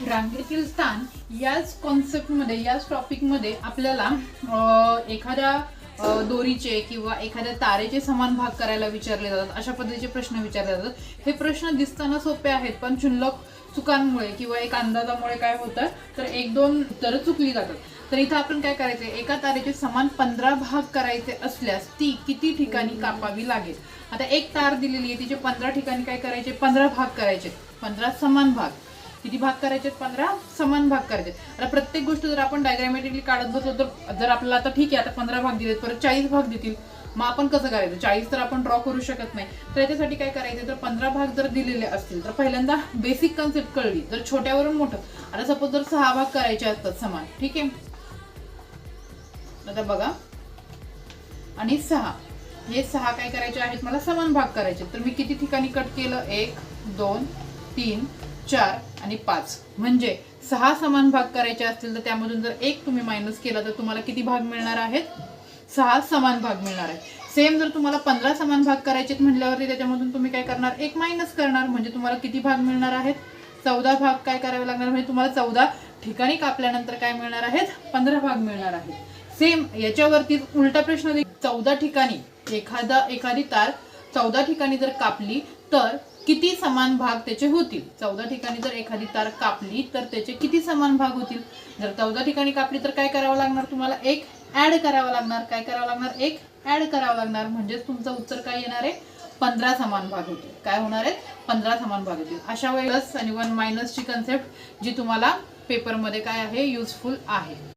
रांगेतील स्थान याच कॉन्सेप्टमध्ये, याच टॉपिकमध्ये आपल्याला एखाद्या दोरीचे किंवा एखाद्या तारेचे समान भाग करायला विचारले जातात. अशा पद्धतीचे प्रश्न विचारले जातात. हे प्रश्न दिसताना सोपे आहेत, पण क्षुल्लक चुकांमुळे किंवा एक अंदाजामुळे काय होतं तर एक दोन उत्तरं चुकली जातात. तर इथं आपण काय करायचंय, एका तारेचे समान 15 भाग करायचे असल्यास ती किती ठिकाणी कापावी लागेल. आता एक तार दिलेली आहे, तिचे 15 ठिकाणी काय करायचे, 15 भाग करायचे. 15 समान भाग. किती भाग करायचे, 15 समान भाग करायचे. आता प्रत्येक गोष्ट जर आपण डायग्रामॅटिकली काढत बसलो तर जर आपल्याला आता ठीक आहे आता 15 भाग दिलेत, परत 40 भाग देतील, मग आपण कसं करायचं. 40 तर आपण ड्रॉ करू शकत नाही. तर याच्यासाठी काय करायचं, तर 15 भाग जर दिलेले असतील तर पहिल्यांदा बेसिक कन्सेप्ट कळली. जर छोट्यावरून मोठं, आता सपोज जर 6 भाग करायचे असतात समान, ठीक आहे. आता बघा, आणि 6 हे 6 काय करायचे आहेत, मला समान भाग करायचे. तर मी किती ठिकाणी कट केलं, 1 2 3 4 आणि 5. म्हणजे 6 समान भाग करायचे असतील तर त्यामधून जर 1 तुम्ही मायनस केला तर तुम्हाला किती भाग मिळणार आहेत, 6 समान भाग मिळणार आहेत. सेम जर तुम्हाला 15 समान भाग करायचे म्हटल्यावरती त्याच्यामधून तुम्ही काय करणार, 1 मायनस करणार. म्हणजे तुम्हाला किती भाग मिळणार आहेत, 14 भाग काय करावे लागणार. म्हणजे तुम्हाला 14 ठिकाणी कापल्यानंतर काय मिळणार आहेत, 15 भाग मिळणार आहेत. सेम याच्यावरती उलटा प्रश्न, 14 ठिकाणी एखादी तार 14 ठिकाणी जर कापली तर किती समान भाग त्याचे होतील. 14 ठिकाणी जर एखादी तार कापली तर त्याचे किती समान भाग होतील. जर 14 ठिकाणी कापली तर काय करावं लागणार, तुम्हाला 1 ऍड करावं लागणार. काय करावं लागणार, 1 ऍड करावं लागणार. म्हणजेच तुमचं उत्तर काय येणार आहे, 15 समान भाग होतील. काय होणार आहे, 15 समान भाग होतील. अशा वेळेस आणि 1 मायनसची कन्सेप्ट जी तुम्हाला पेपरमध्ये काय आहे, युजफुल आहे.